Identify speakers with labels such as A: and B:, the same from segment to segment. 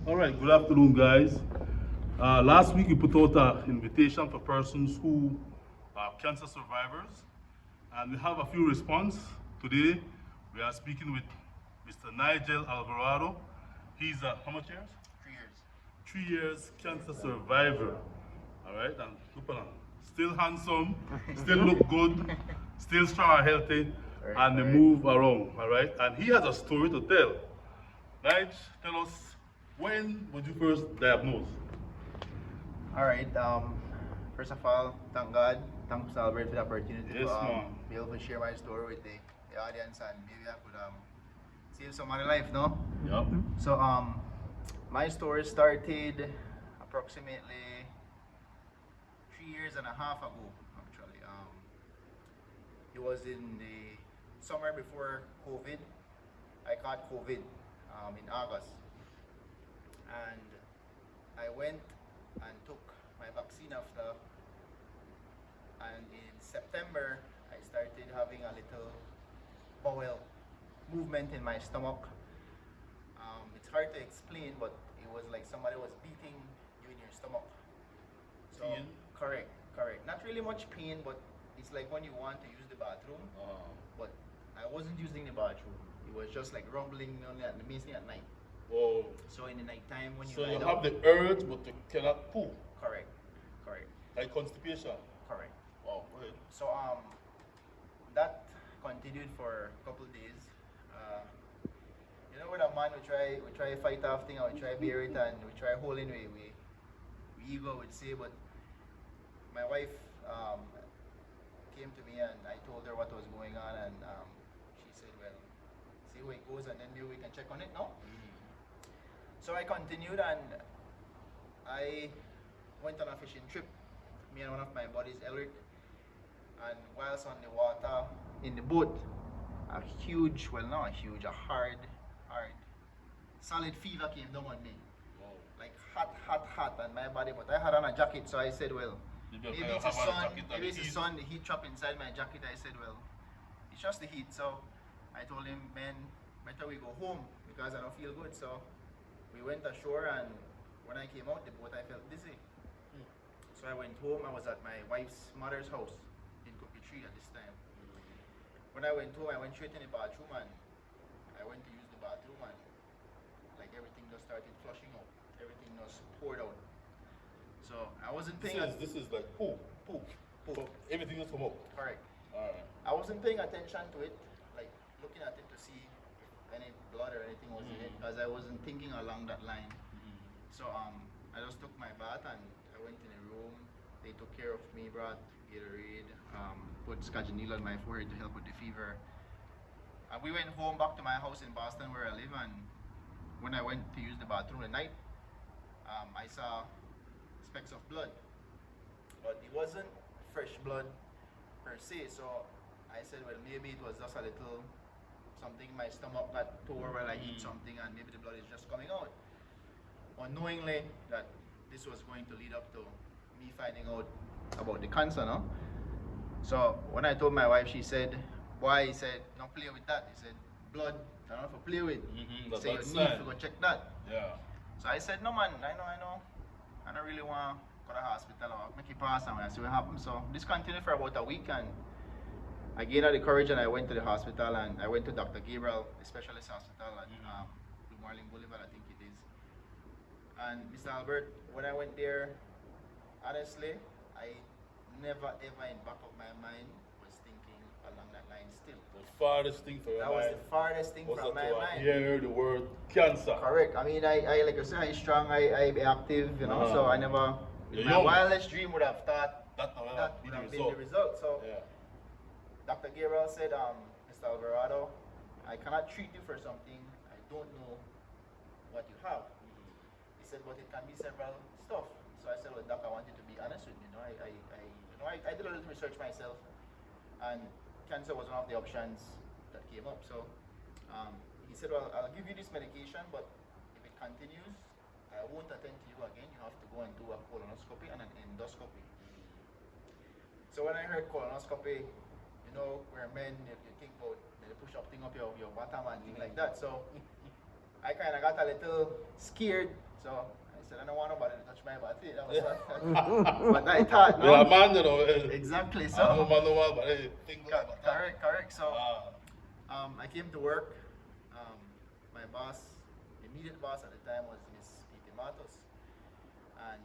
A: All right, good afternoon, guys. Last week we put out an invitation for persons who are cancer survivors, and we have a few response. Today, we are speaking with Mr. Nigel Alvarado. He's how much years?
B: 3 years.
A: 3 years cancer survivor. All right, and look at him. Still handsome, still look good, still strong and healthy, and they move around. All right, and he has a story to tell. Nigel, tell us, when was you first diagnosed?
B: All right. First of all, thank God, thanks Albert for the opportunity
A: Yes,
B: to
A: ma'am.
B: be able to share my story with the audience, and maybe I could save somebody's life, no?
A: Yep.
B: So my story started approximately 3 years and a half ago. Actually, it was in the summer before COVID. I caught COVID in August, and I went and took my vaccine after, and in September I started having a little bowel movement in my stomach. It's hard to explain, but it was like somebody was beating you in your stomach. So
A: Pain?
B: correct, correct. Not really much pain, but it's like when you want to use the bathroom, but I wasn't using the bathroom. It was just like rumbling only at mainly at night.
A: Oh.
B: So in the night time when you
A: So
B: lie
A: you
B: down,
A: have the urge, but you cannot poo.
B: correct, correct,
A: Like constipation.
B: correct.
A: Wow, go ahead.
B: So that continued for a couple of days. Uh, you know, with a man, we try fight off thing, and we try bear it, and we try holding we ego would say, but my wife came to me and I told her what was going on, and she said, "Well, see how it goes, and then maybe we can check on it." No. So I continued, and I went on a fishing trip. Me and one of my buddies, Elric, and whilst on the water in the boat, a huge, well, not a huge, a hard, solid fever came down on me.
A: Wow.
B: Like hot, hot, hot on my body, but I had on a jacket, so I said, well, maybe it's the sun, maybe it's the sun, the heat trap inside my jacket. I said, well, it's just the heat. So I told him, man, better we go home because I don't feel good. So we went ashore, and when I came out the boat, I felt dizzy. So I went home. I was at my wife's mother's house in Cookie Tree at this time. When I went home, I went straight in the bathroom, and I went to use the bathroom, and like everything just started flushing out. Everything just poured out. So I wasn't paying
A: This is like poo.
B: poo, poo.
A: So everything is come up.
B: Correct.
A: Alright.
B: I wasn't paying attention to it, like looking at it to see if any blood or anything was in it, because I wasn't thinking along that line. So I just took my bath and I went in the room. They took care of me, brought Gatorade, put Scotch-Neil on my forehead to help with the fever. And we went home back to my house in Boston where I live. And when I went to use the bathroom at night, I saw specks of blood, but it wasn't fresh blood per se. So I said, well, maybe it was just a little something in my stomach got tore while I eat something, and maybe the blood is just coming out. Unknowingly that this was going to lead up to me finding out about the cancer, no? So when I told my wife, she said, "Why?" He said, "Don't play with that." He said, "Blood, I don't know for play with." He said, "You need to go check that."
A: Yeah.
B: So I said, "No man, I know. I don't really want to go to the hospital or make it pass and I see what happens." So this continued for about a week, and I gained the courage and I went to the hospital, and I went to Dr. Gabriel, the specialist hospital at Blue Marlin Boulevard, I think it is. And Mr. Albert, when I went there, honestly, I never ever in back of my mind was thinking along that line still.
A: The farthest thing for your
B: That
A: mind
B: was the farthest thing
A: was
B: from
A: that
B: my
A: to
B: mind.
A: hear the word cancer.
B: Correct. I mean, I like I said, I strong, I active, you know, so I never,
A: You're
B: my
A: young.
B: wildest dream would have thought
A: That
B: that would have been the result. So
A: Yeah.
B: Dr. Gabriel said, Mr. Alvarado, I cannot treat you for something I don't know what you have. He said, but it can be several stuff. So I said, well, Doc, I want you to be honest with me. I did a little research myself, and cancer was one of the options that came up. So he said, well, I'll give you this medication, but if it continues, I won't attend to you again. You have to go and do a colonoscopy and an endoscopy. So when I heard colonoscopy, you know, where men, you think about the push-up thing up your bottom and thing like that. So I kind of got a little scared. So I said, I don't want nobody to touch my body. That was what I thought. No?
A: Yeah, man, you know.
B: Exactly.
A: I
B: So
A: don't man, no man, but hey, think like that.
B: correct. So
A: Ah.
B: I came to work. My boss, immediate boss at the time was Miss P.P. Matos, and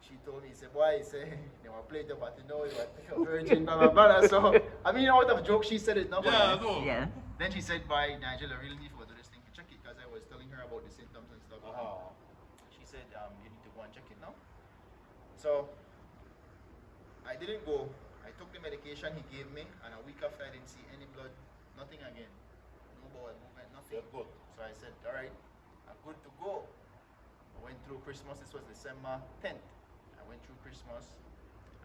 B: she told me, he said, boy, he said, they were playing the party, you were take a virgin, blah, blah, blah. So, I mean, out of joke, she said it, no?
A: Yeah, I know.
C: Yeah.
B: Then she said, boy, Nigel, I really need to go to this thing to check it, because I was telling her about the symptoms and stuff. She said, you need to go and check it now. So, I didn't go. I took the medication he gave me, and a week after, I didn't see any blood, nothing again. No bowel movement, nothing.
A: Yeah, good.
B: So I said, all right, I'm good to go. I went through Christmas. This was December 10th. I went through Christmas,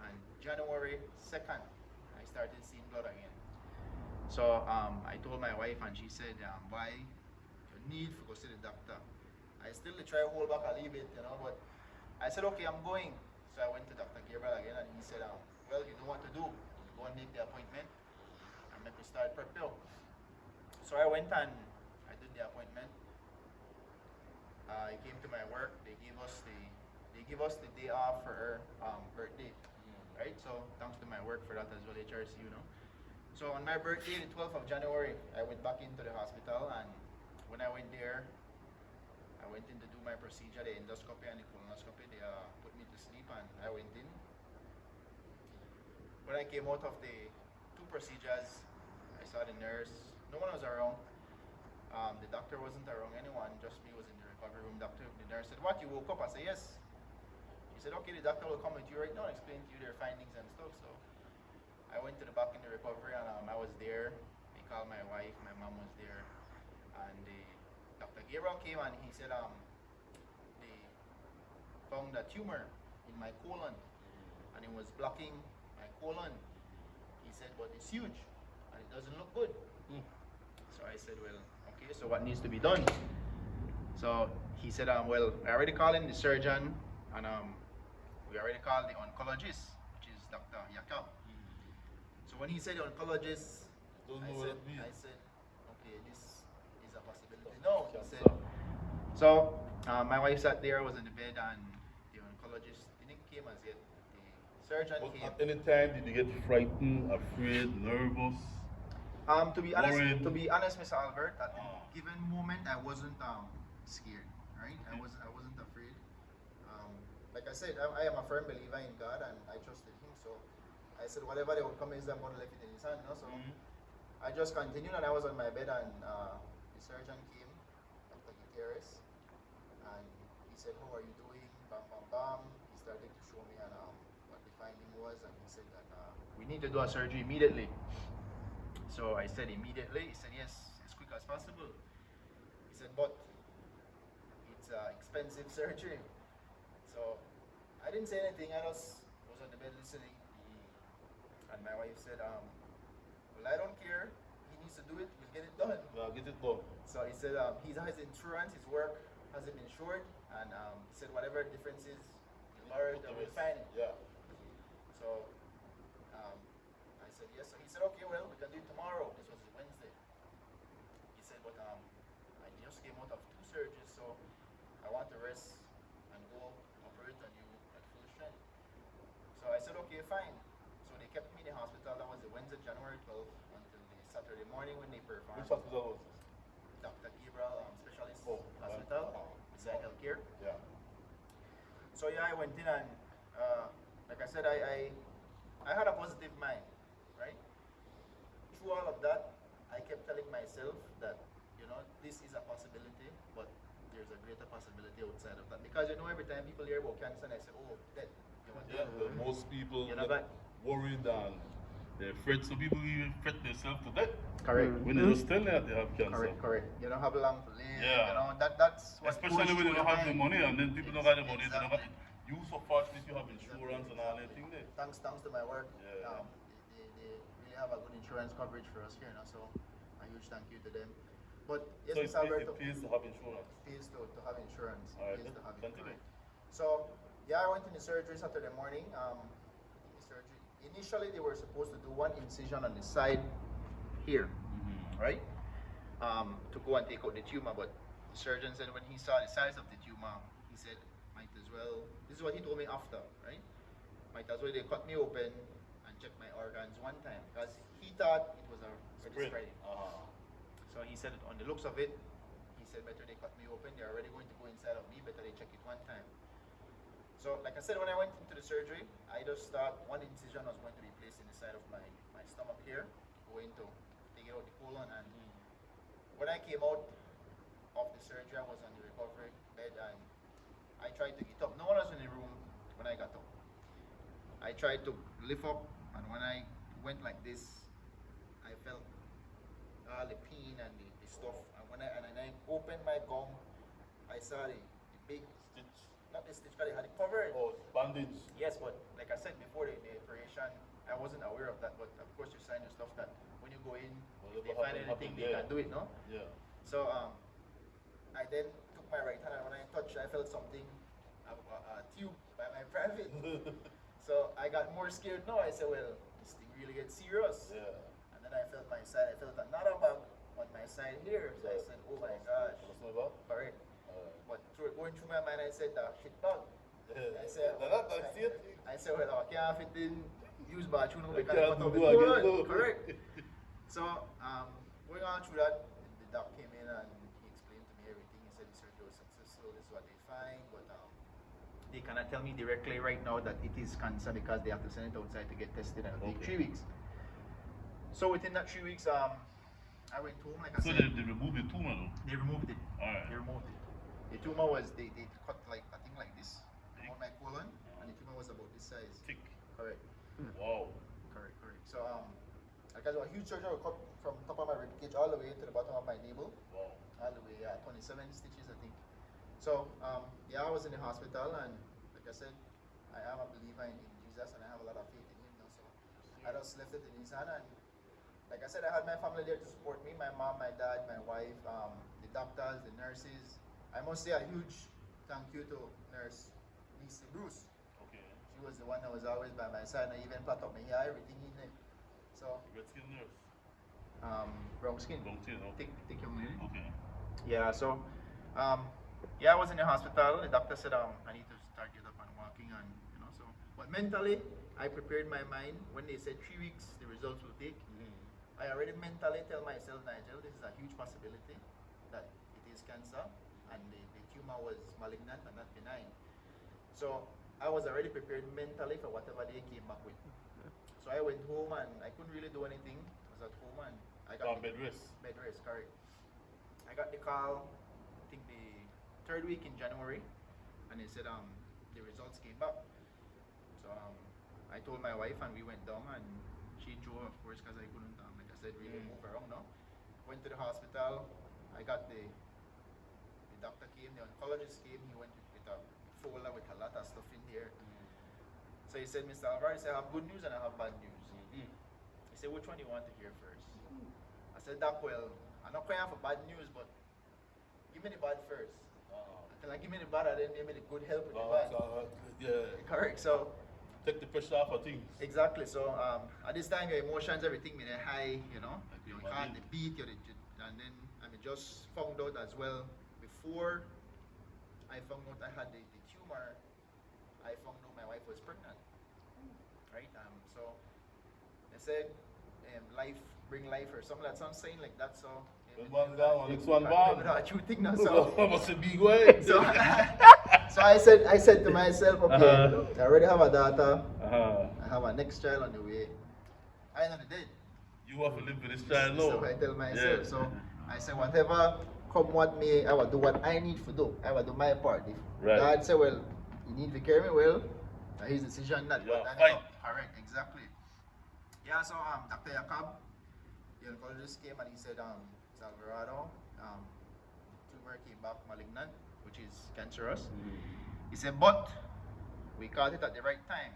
B: and January 2nd, I started seeing blood again. So I told my wife, and she said, why you need to go see the doctor. I still try to hold back a little bit, but I said, okay, I'm going. So I went to Dr. Gabriel again, and he said, well, you know what to do. You go and make the appointment, and make me start prep pill. So I went and I did the appointment. I came to my work. They gave us the day off for her birthday, right? So thanks to my work for that as well, HRC, So on my birthday, the 12th of January, I went back into the hospital, and when I went there, I went in to do my procedure, the endoscopy and the colonoscopy. They put me to sleep, and I went in. When I came out of the two procedures, I saw the nurse. No one was around. The doctor wasn't around anyone, just me was in the recovery room. The nurse said, what, you woke up? I said, yes. She said, okay, the doctor will come with you right now and explain to you their findings and stuff. So I went to the back in the recovery, and I was there. They called my wife, my mom was there. And Dr. Gabriel came, and he said, they found a tumor in my colon, and it was blocking my colon. He said, but it's huge, and it doesn't look good. So I said, well, okay, so what needs to be done? So he said, well, I already called in the surgeon, and we already called the oncologist, which is Dr. Yakab. So when he said the oncologist, I said, okay, this is a possibility. No, he said. So my wife sat there, was in the bed, and the oncologist didn't came as yet. The surgeon came.
A: At any time, did you get frightened, afraid, nervous?
B: To be honest,
A: worried?
B: Mr. Albert, at the given moment, I wasn't scared. Right? I wasn't afraid. Like I said, I am a firm believer in God, and I trusted Him. So I said, whatever the outcome is, I'm going to leave it in His hand. So I just continued, and I was on my bed, and the surgeon came, Dr. Gutierrez, and he said, how are you doing? Bam, bam, bam. He started to show me what the finding was, and he said that we need to do a surgery immediately. So I said immediately. He said, yes, as quick as possible. He said, but it's expensive surgery. So I didn't say anything. I just was on the bed listening. And my wife said, well, I don't care. He needs to do it. We'll get it done.
A: Yeah, get it done.
B: So he said he has insurance. His work has him insured. And he said whatever the difference is, the lawyer will find it.
A: Yeah.
B: So I said yes. So he said, okay, well, we can do it tomorrow. This was Wednesday. He said, but I just came out of 2 surgeries, so I want to rest and go operate on you at full strength. So I said, okay, fine. So they kept me in the hospital. That was the Wednesday, January 12th, until the Saturday morning when they performed.
A: Which hospital was this?
B: Dr. Gabriel Specialist
A: Right.
B: Hospital, beside healthcare.
A: Yeah.
B: So yeah, I went in, and like I said, I had a positive mind, right? Through all of that, I kept telling myself that, this is a possibility, but there's a greater possibility outside of that. Because every time people hear about cancer, and I say, oh, death.
A: Yeah, most people
B: You
A: get
B: know, but-
A: worried and they're afraid. Some people even fret themselves to death
B: Correct.
A: when they just tell them that they have cancer.
B: Correct. You don't have long to live.
A: Yeah.
B: That's what
A: Especially
B: pushed
A: when they
B: through
A: don't have the
B: your mind.
A: money, and then people don't have the money. They don't
B: Exactly.
A: have, you so fortunate you have insurance and all that thing there.
B: Thanks to my work,
A: Yeah.
B: they really have a good insurance coverage for us here, so a huge thank you to them. But yes,
A: So
B: Mr. Alberto,
A: it pays to have insurance.
B: pays to have insurance.
A: All right,
B: Pays to have it,
A: continue.
B: correct. So yeah, I went in the surgery Saturday morning. The surgery. Initially, they were supposed to do one incision on the side here, right? To go and take out the tumor, but the surgeon said when he saw the size of the tumor, he said, might as well, this is what he told me after, right? Might as well they cut me open and check my organs one time because he thought it was a spreading. So he said on the looks of it, he said better they cut me open, they're already going to go inside of me, better they check it one time. So like I said, when I went into the surgery, I just thought one incision was going to be placed in the side of my stomach here, going to take out the colon. And when I came out of the surgery, I was on the recovery bed and I tried to get up. No one was in the room when I got up. I tried to lift up, and when I went like this, I felt all the pain and the stuff. And when I opened my gum, I saw the big stitch. Not the stitch, because they had it covered.
A: Oh, bandage.
B: Yes, but like I said before the operation, I wasn't aware of that. But of course, you sign your stuff that when you go in, if they find anything, they can do it, no?
A: Yeah.
B: So I then took my right hand, and when I touched, I felt something, a tube by my private. So I got more scared now. I said, well, this thing really gets serious.
A: Yeah.
B: And then I felt my side. I felt another bug on my side here. So I said, oh my gosh. Correct. But going through my mind, I said, shit bug. I said, I said, well, I can't fit in, use bathroom because I cut off the colon. Correct. So going on through that, the doc came in and he explained to me everything. He said the surgery was successful. This is what they find, but they cannot tell me directly right now that it is cancer because they have to send it outside to get tested and it'll take 3 weeks. So within that 3 weeks, I went home, like I said.
A: So they removed the tumor though?
B: They removed it.
A: Alright.
B: They removed it. The tumor was, they cut like, I think like this, on my colon, and the tumor was about this size.
A: Thick.
B: Correct.
A: Wow.
B: Correct. So like I said, a huge surgery cut from top of my ribcage all the way to the bottom of my navel.
A: Wow.
B: All the way, 27 stitches, I think. So, yeah, I was in the hospital, and like I said, I am a believer in Jesus, and I have a lot of faith in Him now. So, I just left it in His hand, and like I said, I had my family there to support me, my mom, my dad, my wife, the doctors, the nurses. I must say a huge thank you to Nurse Lisa Bruce.
A: Okay.
B: She was the one that was always by my side, and I even plait up my hair, everything in there. So,
A: Red skin nurse?
B: brown skin.
A: Brown skin, okay.
B: Thick young lady.
A: Okay.
B: Yeah, so, yeah, I was in the hospital. The doctor said, I need to start getting up and walking, and so. But mentally, I prepared my mind. When they said 3 weeks, the results will take. I already mentally tell myself, Nigel, this is a huge possibility that it is cancer, and the tumor was malignant and not benign. So I was already prepared mentally for whatever they came back with. So I went home and I couldn't really do anything. I was at home and I got
A: bed rest.
B: Bed rest, correct. I got the call, I think the 3rd week in January, and they said the results came back. So I told my wife and we went down, and she drove, of course, because I couldn't, like I said, really move around now. Went to the hospital. I got the doctor came, the oncologist came. He went with a folder with a lot of stuff in there. So he said, Mr. Alvarez, I have good news and I have bad news. He said, which one do you want to hear first? I said, Doc, well, I'm not crying for bad news, but give me the bad first. Until I give me the bad, and then give me the good help with the bad.
A: Yeah.
B: Correct. So
A: take the pressure off of things.
B: exactly. So at this time, your emotions, everything, may they high, your heart, the beat, and then I just found out as well. Before I found out I had the tumor, I found out my wife was pregnant. Right? So they said life bring life or something like some saying like that. So
A: One down, next one bang.
B: a true thing now. So
A: What's a big way?
B: so I said to myself, okay, I already have a daughter. I have a next child on the way. I know the date.
A: You have to live with this child now.
B: So I tell myself. So I said, whatever come what may, I will do what I need to do. I will do my part. If God say, well, you need to carry me well, his decision not.
A: Yeah,
B: correct, exactly. Yeah, so Dr. Jacob, the oncologist came and he said, Alvarado, tumor came back malignant, which is cancerous. He said, but we caught it at the right time.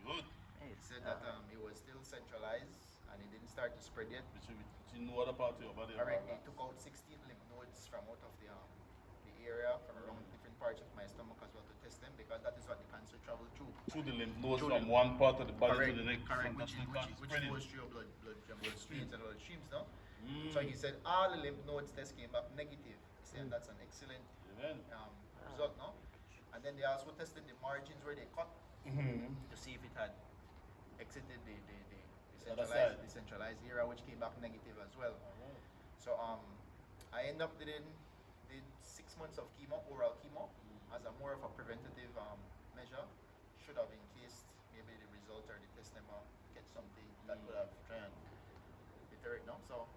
A: Good.
B: He said that it was still centralized and it didn't start to spread yet.
A: Which you know what part of your body?
B: Correct. He took out 16 lymph nodes from out of the area, from around different parts of my stomach as well to test them, because that is what the cancer traveled through.
A: Through the lymph nodes from one part of the body to the next.
B: Correct. Which goes through your blood streams and other streams, no? So he said all the lymph nodes tests came back negative, And that's an excellent
A: Amen.
B: result, no? And then they also tested the margins where they cut to see if it had exited the decentralized era, which came back negative as well. So I ended up did 6 months of chemo, oral chemo, as a more of a preventative measure. Should have encased maybe the result or the test number get something that could have tried and deter it, no? So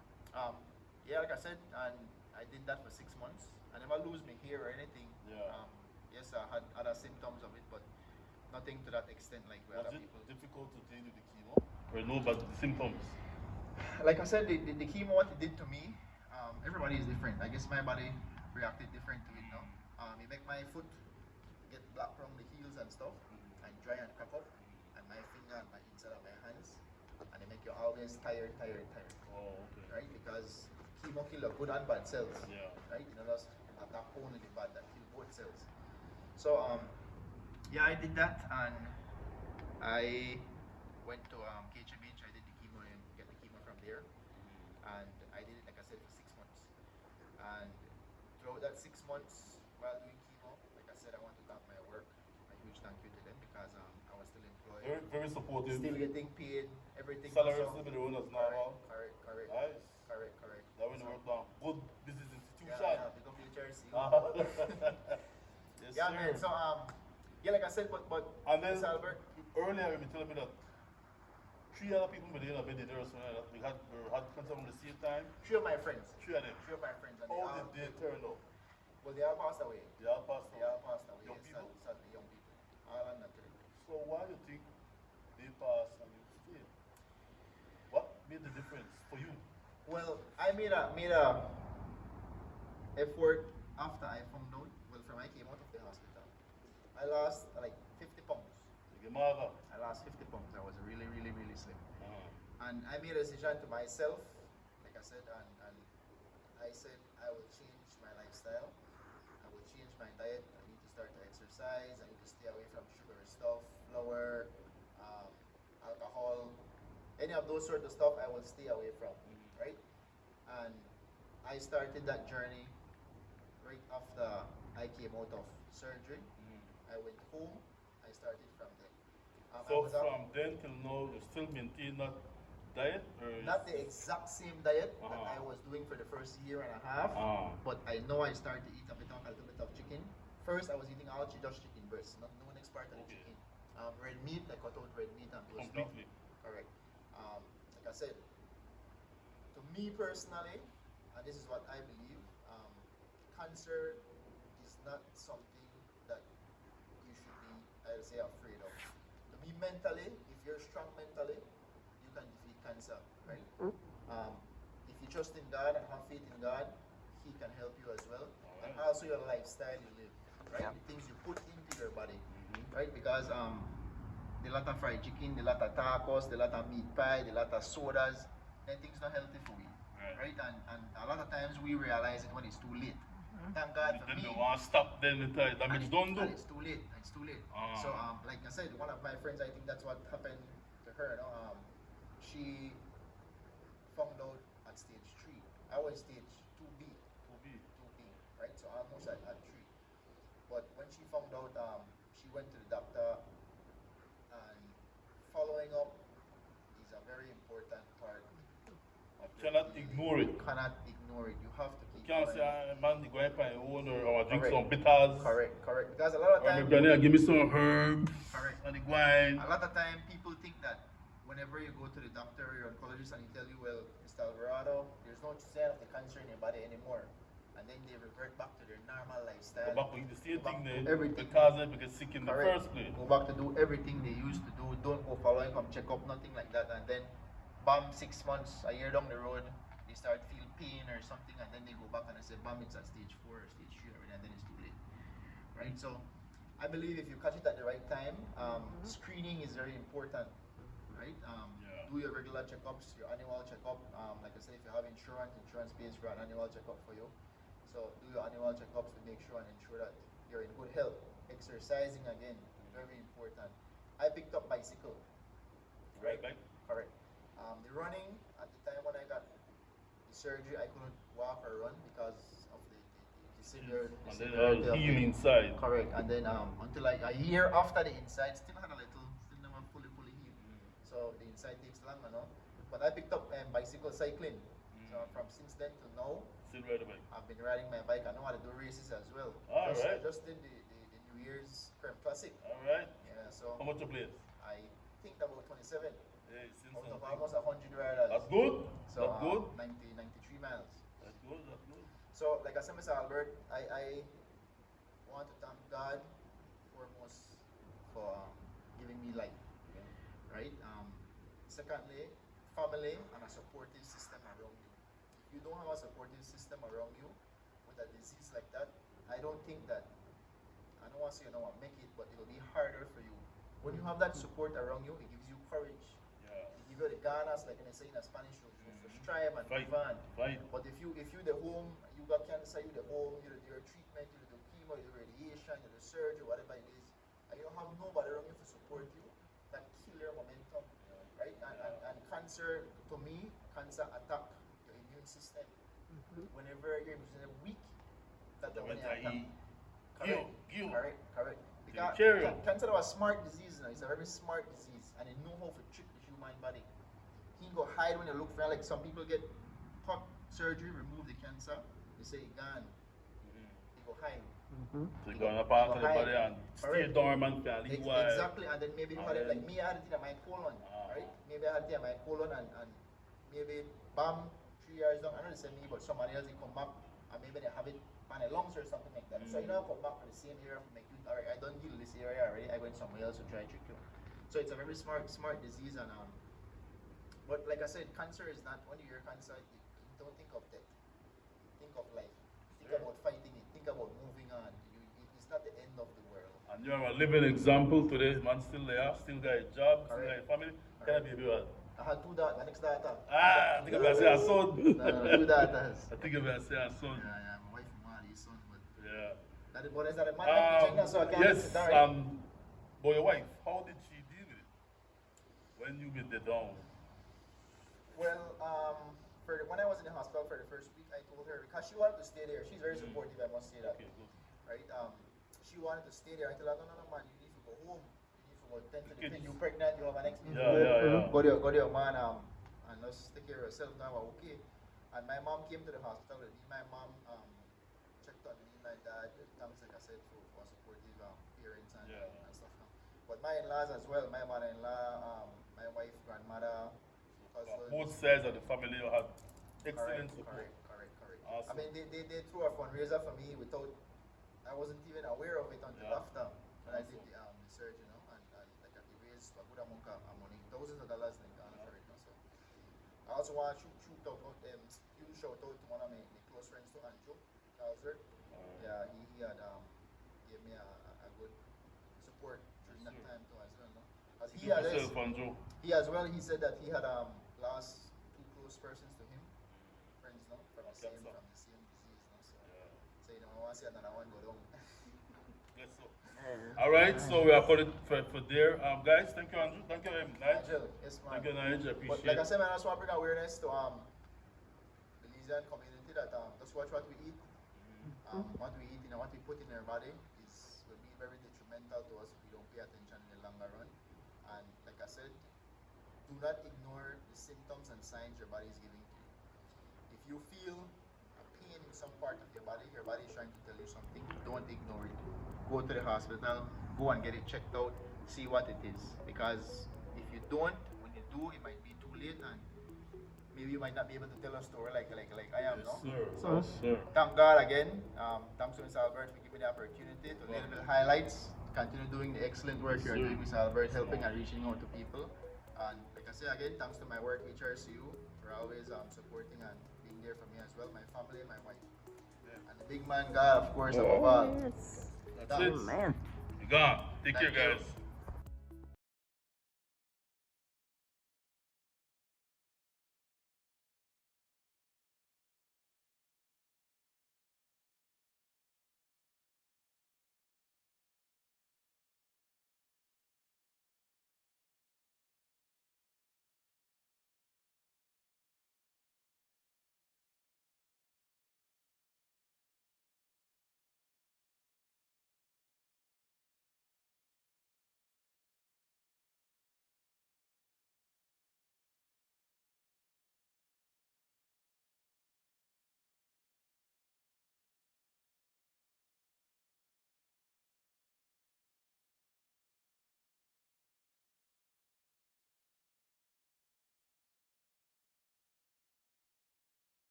B: yeah, like I said, and I did that for 6 months. I never lose my hair or anything. Yes, I had other symptoms of it, but nothing to that extent like where other people.
A: Difficult to deal with the chemo? Or no, but the symptoms?
B: Like I said, the chemo, what it did to me, everybody is different. I guess my body reacted different to it now. It make my foot get black from the heels and stuff, and dry and crack up, and my finger and my inside of my hands, and it make you always tired.
A: Oh, okay.
B: Right? Because chemo kill the good and bad cells.
A: Yeah.
B: Right? You know, that's attack only the bad that kill both cells. So yeah, I did that, and I went to KHMH. I did the chemo and get the chemo from there, and I did it like I said for 6 months. And throughout that 6 months while doing chemo, like I said, I want to thank my work. A huge thank you to them because I was still employed,
A: Very, very supportive.
B: still getting paid, everything.
A: Salary
B: also.
A: still be the own as normal.
B: Correct.
A: Nice.
B: Correct.
A: That when you work down. Good business institution.
B: Yeah, become the HRC.
A: Yes,
B: Yeah,
A: sir.
B: man. So yeah, like I said, but
A: And then
B: Miss Albert,
A: earlier you were telling me that 3 other people were there, maybe there or something like that. We had cancer at the same time.
B: 3 of my friends.
A: 3 of them.
B: 3 of my friends. And
A: How did they turn out?
B: Well, they all passed away.
A: They all passed
B: They
A: away.
B: all passed away.
A: Young
B: yes,
A: people?
B: sadly, young people. All unnatural.
A: So why do you think they passed and you stayed? What made the difference for you?
B: Well, I made a effort after I found out. Well, from I came out of the hospital, I lost like 50 pounds.
A: Like a mother.
B: I lost 50 pounds. I was really slim.
A: Uh-huh.
B: And I made a decision to myself, like I said, and I said I will change my lifestyle. I will change my diet. I need to start to exercise. I need to stay away from sugar stuff, flour, alcohol, any of those sort of stuff I will stay away from, right? And I started that journey right after I came out of surgery. I went home. I started from there.
A: So from then till now, you still maintain that diet? Or
B: not the exact same diet that
A: Uh-huh.
B: I was doing for the first year and a half, but I know I started to eat a little bit of chicken. First, I was eating all just chicken breast, no next part of the chicken. Red meat, I cut out red meat and those stuff.
A: Completely.
B: Correct. Like I said, to me personally, and this is what I believe, cancer is not something that you should be, I'll say, afraid of. To me, mentally, if you're strong mentally, you can defeat cancer, right? If you trust in God and have faith in God, He can help you as well. And also your lifestyle you live, right? The things you put into your body, right? Because the lot of fried chicken, the lot of tacos, the lot of meat pie, the lot of sodas, that thing's not healthy for you, right? And a lot of times we realize it when it's too late. Thank God for
A: Then
B: me.
A: they want to stop, then they tell you, damage done do.
B: And it's too late. So like I said, one of my friends, I think that's what happened to her. No? She found out at stage 3. I was stage 2B, right? So almost at 3. But when she found out, she went to the doctor, and following up is a very important part.
A: Cannot ignore it.
B: Cannot ignore it. You have to keep.
A: You can't say, man, go and find your own or drink
B: Correct.
A: some bitters.
B: Correct. Because a lot of
A: Or
B: times,
A: maybe give me some herbs.
B: Correct.
A: And the wine.
B: a lot of time people think that whenever you go to the doctor or your oncologist and he tell you, well, Mr. Alvarado, there's no sign of the cancer in your body anymore. And then they revert back to their normal lifestyle.
A: Go back to eat the same
B: Go back
A: thing
B: to
A: there.
B: everything.
A: Because they get sick in the
B: Correct.
A: first place.
B: Go back to do everything they used to do. Don't go following up, check up, nothing like that. And then, bam, 6 months, a year down the road, they start feel pain or something, and then they go back and they say, bam, it's at stage 4 or stage 3 already, and then it's too late. Right? So, I believe if you catch it at the right time, screening is very important. Right? Do your regular checkups, your annual checkup. Like I said, if you have insurance pays for an annual checkup for you. So do your annual checkups to make sure and ensure that you're in good health. Exercising again, very important. I picked up bicycle.
A: Right back?
B: Correct. The running, at the time when I got the surgery, I couldn't walk or run because of the
A: And then I'll heal inside.
B: Correct. And then until like a year after the inside, still had a little, still never fully healed. So the inside takes long, you know. But I picked up bicycle cycling. So from since then to now,
A: Still ride a bike.
B: I've been riding my bike. I know how to do races as well.
A: All
B: I
A: right.
B: just did the New Year's Creme Classic.
A: All right.
B: Yeah, so
A: How much you play?
B: I think about 27
A: Hey, since
B: out of
A: something.
B: almost 100 riders.
A: That's good.
B: So
A: That's good.
B: 93 miles.
A: That's good. That's good.
B: So like I said, Mr. Albert, I want to thank God foremost for giving me life, right? Secondly, family and a supportive system around you. If you don't have a supportive system around you with a disease like that, I don't think that, I don't want to say you know what, make it, but it'll be harder for you. When you have that support around you, it gives you courage.
A: Yeah.
B: It gives you the ganas, like they say in a Spanish, to strive and
A: Fight.
B: move on.
A: Fight.
B: But if you the home, you got cancer, you the home, you do your treatment, you do chemo, you do radiation, you do surgery, whatever it is, and you don't have nobody around you to support you, that kill your momentum, right? And cancer, to me, cancer attack your immune system. Whenever your immune system weak, that's
A: The
B: when it
A: mental
B: attack.
A: Guilt.
B: Correct. Because
A: carry on.
B: cancer is a smart disease now. It's a very smart disease, and it know how to trick the human body. He go hide when you look for, like some people get cut surgery, remove the cancer, they say it gone. He go hide.
A: So you're going to part of the body and stay
B: Correct.
A: dormant for a little while.
B: Exactly, and then maybe you had it like me, I had it in my colon, right? Maybe I had it in my colon, and maybe bam, 3 years down, I know they say me, but somebody else they come back, and maybe they have it on their lungs or something like that. So you know, come back to the same area for make you, all right, I don't heal this area already, I went somewhere else to try to trick you. So it's a very smart disease, and but like I said, cancer is not, when you hear cancer, you don't think of death. Think of life. Think about fighting it. Think about moving on. It's not the end of the world.
A: And you're a living example today. Man still there, still got a job, still got a
B: Correct.
A: family. Can I be what?
B: I had two daughters, my next daughter.
A: I think I'm going to say a son.
B: No, two daughters.
A: I think I'm going to say a son.
B: Yeah, my wife and my son, but
A: Yeah.
B: but is that a man like me, so I can't
A: Yes,
B: sit down.
A: but your wife, how did she deal with it? When you get the down?
B: Well, when I was in the hospital for the first week, I told her, because she wanted to stay there. She's very supportive, I must say that.
A: Okay, good.
B: Right? She wanted to stay there. I told her, no, man, you need to go home. You need to go tend to the
A: Kids.
B: kid. You're pregnant, you have an next baby.
A: Yeah.
B: Go to your man, and let's take care of yourself now, okay. And my mom came to the hospital with me. My mom checked on me like that. Thanks, like I said, for supportive parents and stuff now. But my in-laws as well, my mother-in-law, my wife, grandmother, husband.
A: Both sides of the family had excellent support.
B: Correct.
A: Awesome.
B: I mean, they threw a fundraiser for me without, I wasn't even aware of it until after when I did the surgery, you know, and like they raised a good amount of money, thousands of dollars in Ghana for it. You know, so I also want to huge shout out to one of my close friends, to Nigel. Yeah, he had gave me a good support during that time too as well. No? As he as well, he said that he had lost two close persons to him, friends, no, from the same disease, no. So you know, I want to see another one go down.
A: Yes, so. All right, so we are calling for there. Guys, thank you, Andrew. Thank you, Nigel.
B: Yes, man.
A: Thank you, Nigel.
B: But
A: Appreciate
B: like I
A: it.
B: said, man, I just want to bring awareness to Belizean community that just watch what we eat. What we eat, what we put in our body will be very detrimental to us if we don't pay attention in the longer run. And like I said, do not ignore the symptoms and signs your body is giving to you. If you feel a pain in some part of your body is trying to tell you something, don't ignore it. Go to the hospital, go and get it checked out, see what it is. Because if you don't, when you do, it might be too late, and maybe you might not be able to tell a story like I am now.
A: Yes, sir.
B: Thank God again. Thanks to Mr. Albert for giving me the opportunity to little bit highlights. Continue doing the excellent work you're doing, Mr. Albert, helping and reaching out to people. And like I say again, thanks to my work HRCU for always supporting and being there for me as well, my family, my wife. And the big man God, of course, above all.
C: Yes.
A: That's it.
C: Man.
A: You gone. Take care,
B: Thank you.
A: guys.